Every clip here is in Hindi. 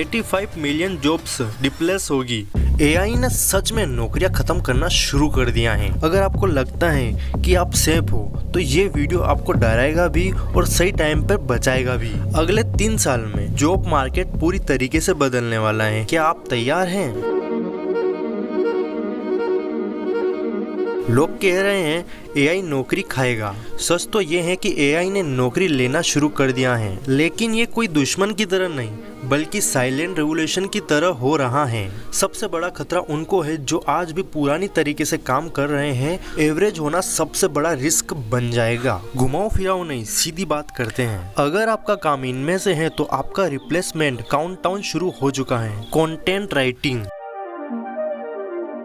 85 मिलियन जॉब्स रिप्लेस होगी। एआई ने सच में नौकरियां खत्म करना शुरू कर दिया है। अगर आपको लगता है कि आप सेफ हो तो ये वीडियो आपको डराएगा भी और सही टाइम पर बचाएगा भी। अगले 3 साल में जॉब मार्केट पूरी तरीके से बदलने वाला है। क्या आप तैयार हैं? लोग कह रहे हैं एआई नौकरी खाएगा। सच तो ये है कि एआई ने नौकरी लेना शुरू कर दिया है, लेकिन ये कोई दुश्मन की तरह नहीं बल्कि साइलेंट रेवोल्यूशन की तरह हो रहा है। सबसे बड़ा खतरा उनको है जो आज भी पुरानी तरीके से काम कर रहे हैं। एवरेज होना सबसे बड़ा रिस्क बन जाएगा। घुमाओ फिराओ नहीं, सीधी बात करते हैं। अगर आपका काम इनमें से है तो आपका रिप्लेसमेंट काउंटडाउन शुरू हो चुका है। कंटेंट राइटिंग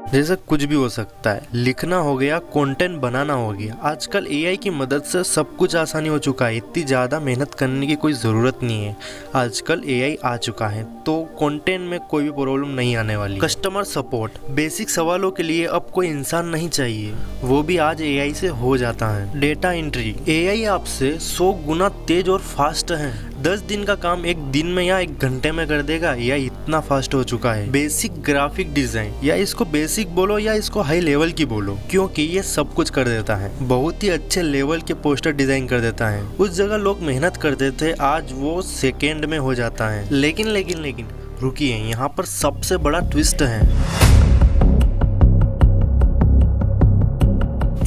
जैसे कुछ भी हो सकता है, लिखना हो गया, कंटेंट बनाना हो गया। आजकल एआई की मदद से सब कुछ आसानी हो चुका है। इतनी ज़्यादा मेहनत करने की कोई ज़रूरत नहीं है। आजकल एआई आ चुका है तो कंटेंट में कोई भी प्रॉब्लम नहीं आने वाली। कस्टमर सपोर्ट, बेसिक सवालों के लिए अब कोई इंसान नहीं चाहिए, वो भी आज एआई से हो जाता है। डेटा एंट्री, एआई आपसे 100 गुना तेज और फास्ट है। 10 दिन का काम 1 दिन में या 1 घंटे में कर देगा। यह इतना फास्ट हो चुका है। बेसिक ग्राफिक डिजाइन, या इसको बेसिक बोलो या इसको हाई लेवल की बोलो, क्योंकि ये सब कुछ कर देता है। बहुत ही अच्छे लेवल के पोस्टर डिजाइन कर देता है। उस जगह लोग मेहनत करते थे, आज वो सेकेंड में हो जाता है। लेकिन रुकिए, यहाँ पर सबसे बड़ा ट्विस्ट है।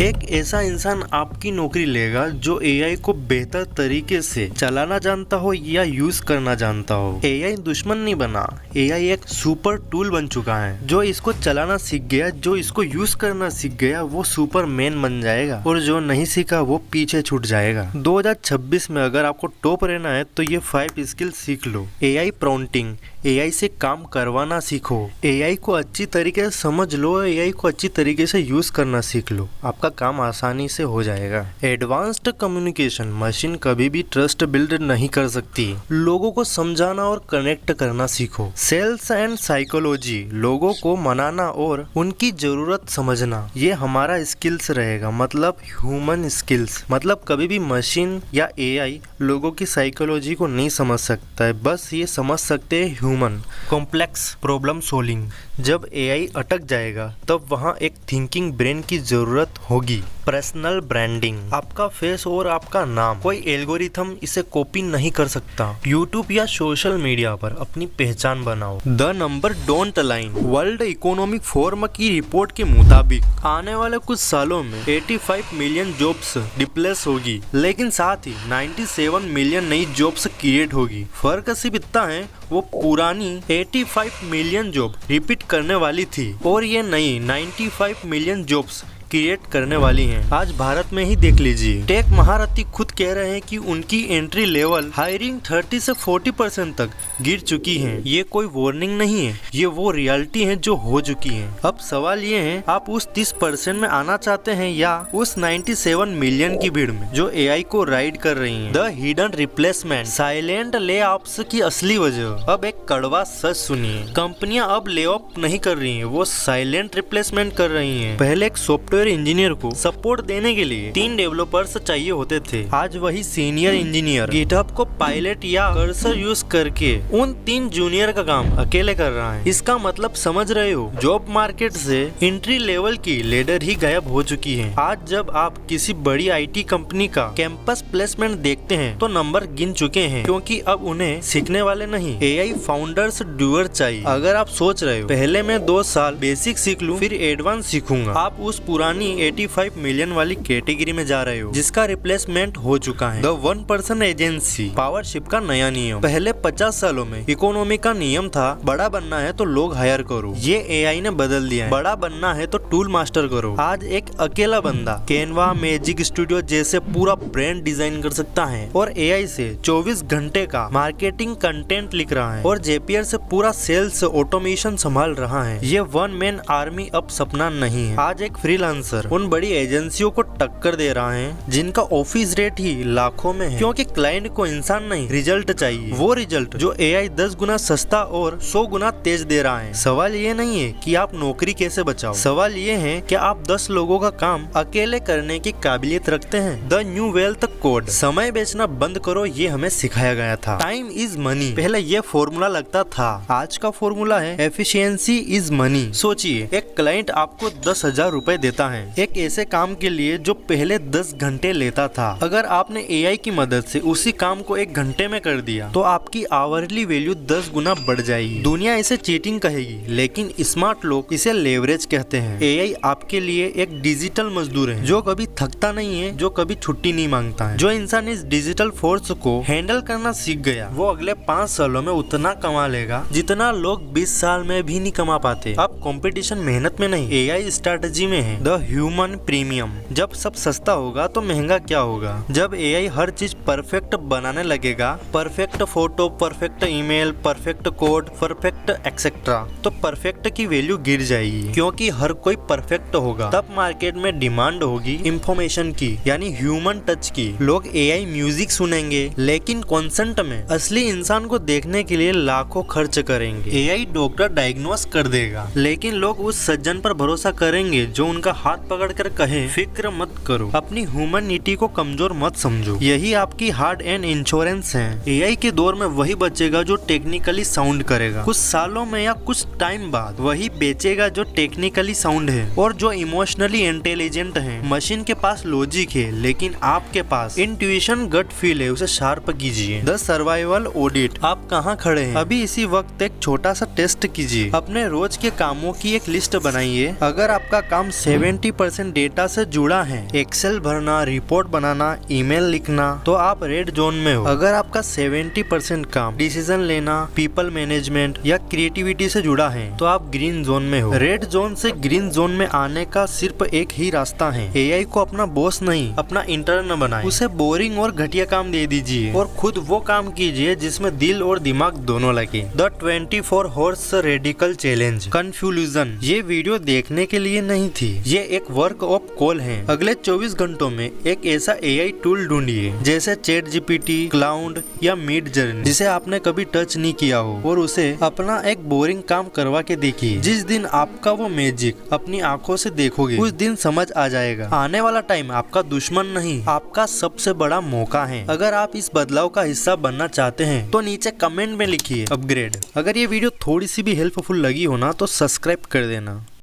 एक ऐसा इंसान आपकी नौकरी लेगा जो एआई को बेहतर तरीके से चलाना जानता हो या यूज करना जानता हो। एआई दुश्मन नहीं बना, एआई एक सुपर टूल बन चुका है। जो इसको चलाना सीख गया, जो इसको यूज करना सीख गया, वो सुपरमैन बन जाएगा, और जो नहीं सीखा वो पीछे छूट जाएगा। 2026 में अगर आपको टॉप रहना है तो ये 5 स्किल सीख लो। एआई प्रॉम्प्टिंग, एआई से काम करवाना सीखो। एआई को अच्छी तरीके से समझ लो, एआई को अच्छी तरीके से यूज करना सीख लो, आपका काम आसानी से हो जाएगा। एडवांस्ड कम्युनिकेशन, मशीन कभी भी ट्रस्ट बिल्ड नहीं कर सकती। लोगों को समझाना और कनेक्ट करना सीखो। सेल्स एंड साइकोलॉजी, लोगों को मनाना और उनकी जरूरत समझना, ये हमारा स्किल्स रहेगा, मतलब ह्यूमन स्किल्स। मतलब कभी भी मशीन या एआई लोगों की साइकोलॉजी को नहीं समझ सकता है, बस ये समझ सकते हैं ह्यूमन। कॉम्प्लेक्स प्रॉब्लम सोल्विंग, जब एआई अटक जाएगा तब वहाँ एक थिंकिंग ब्रेन की जरूरत होगी। पर्सनल ब्रांडिंग, आपका फेस और आपका नाम, कोई एल्गोरिथम इसे कॉपी नहीं कर सकता। यूट्यूब या सोशल मीडिया पर अपनी पहचान बनाओ। The number don't align, world economic forum की रिपोर्ट के मुताबिक आने वाले कुछ सालों में 85 मिलियन जॉब्स रिप्लेस होगी, लेकिन साथ ही 97 मिलियन नई जॉब्स क्रिएट होगी। फर्क सिर्फ इतना है, वो पुरानी 85 मिलियन जॉब रिपीट करने वाली थी और ये नई 95 मिलियन जॉब्स क्रिएट करने वाली हैं। आज भारत में ही देख लीजिए, टेक महारथी खुद कह रहे हैं कि उनकी एंट्री लेवल हायरिंग 30 से 40% तक गिर चुकी है। ये कोई वार्निंग नहीं है, ये वो रियलिटी है जो हो चुकी है। अब सवाल ये है, आप उस 30% में आना चाहते हैं या उस 97 मिलियन की भीड़ में जो एआई को राइड कर रही है। द हिडन रिप्लेसमेंट, साइलेंट ले ऑफ्स की असली वजह। अब एक कड़वा सच सुनिए, कंपनियां अब ले ऑफ नहीं कर रही है, वो साइलेंट रिप्लेसमेंट कर रही है। पहले एक सॉफ्टवेयर इंजीनियर को सपोर्ट देने के लिए 3 डेवलपर्स चाहिए होते थे। आज वही सीनियर इंजीनियर गिटहब को पायलट या कर्सर यूज करके उन 3 जूनियर का काम अकेले कर रहा है। इसका मतलब समझ रहे हो, जॉब मार्केट से एंट्री लेवल की लेडर ही गायब हो चुकी है। आज जब आप किसी बड़ी आईटी कंपनी का कैंपस प्लेसमेंट देखते हैं तो नंबर गिन चुके हैं, क्योंकि अब उन्हें सीखने वाले नहीं, एआई फाउंडर्स डूअर चाहिए। अगर आप सोच रहे हो पहले मैं 2 साल बेसिक सीख लूं फिर एडवांस सीखूंगा, आप उस पुरानी 85 मिलियन वाली कैटेगरी में जा रहे हो, जिसका रिप्लेसमेंट हो चुका है। द 1% एजेंसी पावरशिप का नया नियम। पहले 50 सालों में इकोनॉमी का नियम था, बड़ा बनना है तो लोग हायर करो। ये एआई ने बदल दिया है, बड़ा बनना है तो टूल मास्टर करो। आज एक अकेला बंदा कैनवा, मैजिक स्टूडियो जैसे पूरा ब्रांड डिजाइन कर सकता है और एआई से 24 घंटे का मार्केटिंग कंटेंट लिख रहा है और जेपीआर से पूरा सेल्स ऑटोमेशन संभाल रहा है। ये 1 मैन आर्मी अब सपना नहीं है। आज एक फ्रीलांसर फ्रीलांसर उन बड़ी एजेंसियों को टक्कर दे रहा है जिनका ऑफिस रेट ही लाखों में है, क्योंकि क्लाइंट को इंसान नहीं रिजल्ट चाहिए, वो रिजल्ट जो एआई 10 गुना सस्ता और 100 गुना तेज दे रहा है। सवाल ये नहीं है कि आप नौकरी कैसे बचाओ, सवाल ये है कि आप 10 लोगों का काम अकेले करने की काबिलियत रखते हैं। द न्यू वेल्थ कोड, समय बेचना बंद करो, ये हमें सिखाया गया था। टाइम इज मनी, पहले ये फॉर्मूला लगता था, आज का फॉर्मूला है एफिशिएंसी इज मनी। सोचिए, एक क्लाइंट आपको 10,000 रुपए देता है एक ऐसे काम के लिए जो पहले 10 घंटे लेता था। अगर आपने एआई की मदद से उसी काम को 1 घंटे में कर दिया तो आपकी आवरली वैल्यू 10 गुना बढ़ जाएगी। दुनिया इसे चीटिंग कहेगी, लेकिन स्मार्ट लोग इसे लेवरेज कहते हैं। एआई आपके लिए एक डिजिटल मजदूर है जो कभी थकता नहीं है, जो कभी छुट्टी नहीं मांगता है। जो इंसान इस डिजिटल फोर्स को हैंडल करना सीख गया वो अगले 5 सालों में उतना कमा लेगा जितना लोग 20 साल में भी नहीं कमा पाते। अब कंपटीशन मेहनत में नहीं, एआई स्ट्रैटेजी में है। द ह्यूमन प्रीमियम, जब सब सस्ता होगा तो महंगा क्या होगा? जब एआई हर चीज परफेक्ट बनाने लगेगा, perfect photo, perfect email, perfect code, perfect etcetera, तो परफेक्ट की वैल्यू गिर जाएगी क्योंकि हर कोई परफेक्ट होगा। तब मार्केट में डिमांड होगी इंफॉर्मेशन की, यानी ह्यूमन टच की। लोग एआई म्यूजिक सुनेंगे लेकिन कॉन्सेंट में असली इंसान को देखने के लिए लाखों खर्च करेंगे। एआई डॉक्टर डायग्नोस कर देगा लेकिन लोग उस सज्जन पर भरोसा करेंगे जो उनका हाथ पकड़कर कहे फिक्र मत करो, अपनी ह्यूमनिटी को कमजोर मत समझो। यही आपकी हार्ड एंड इंश्योरेंस है। एआई के दौर में वही बचेगा जो टेक्निकली साउंड करेगा, कुछ सालों में या कुछ टाइम बाद वही बेचेगा जो टेक्निकली साउंड है और जो इमोशनली इंटेलिजेंट है। मशीन के पास लॉजिक है लेकिन आपके पास इंट्यूशन, गट फील है, उसे शार्प कीजिए। द सर्वाइवल ऑडिट, आप कहाँ खड़े हैं अभी इसी वक्त एक छोटा सा टेस्ट कीजिए। अपने रोज के कामों की एक लिस्ट बनाइए। अगर आपका काम 70% डेटा से जुड़ा है, एक्सेल भरना, रिपोर्ट बनाना, ईमेल लिखना, तो आप रेड जोन में हो। अगर आपका 70% काम डिसीजन लेना, पीपल मैनेजमेंट या क्रिएटिविटी से जुड़ा है तो आप ग्रीन जोन में हो। रेड जोन से ग्रीन जोन में आने का सिर्फ एक ही रास्ता है। एआई को अपना बॉस नहीं, अपना इंटर्न बनाएं। उसे बोरिंग और घटिया काम दे दीजिए और खुद वो काम कीजिए जिसमें दिल और दिमाग दोनों लगे। The 24 horse radical challenge confusion, ये वीडियो देखने के लिए नहीं थी, ये एक वर्क ऑफ कॉल है। अगले 24 घंटों में एक ऐसा एआई टूल ढूंढिए जैसे चैट जीपीटी, क्लाउड या मिड जर्नी, जिसे आपने कभी टच नहीं किया हो, और उसे अपना एक बोरिंग काम करवा के देखिए। जिस दिन आपका वो मैजिक अपनी आंखों से देखोगे उस दिन समझ आ जाएगा आने वाला टाइम आपका दुश्मन नहीं, आपका सबसे बड़ा मौका है। अगर आप इस बदलाव का हिस्सा बनना चाहते हैं तो नीचे कमेंट में लिखिए अपग्रेड। अगर ये वीडियो थोड़ी सी भी हेल्पफुल लगी हो ना तो सब्सक्राइब कर देना।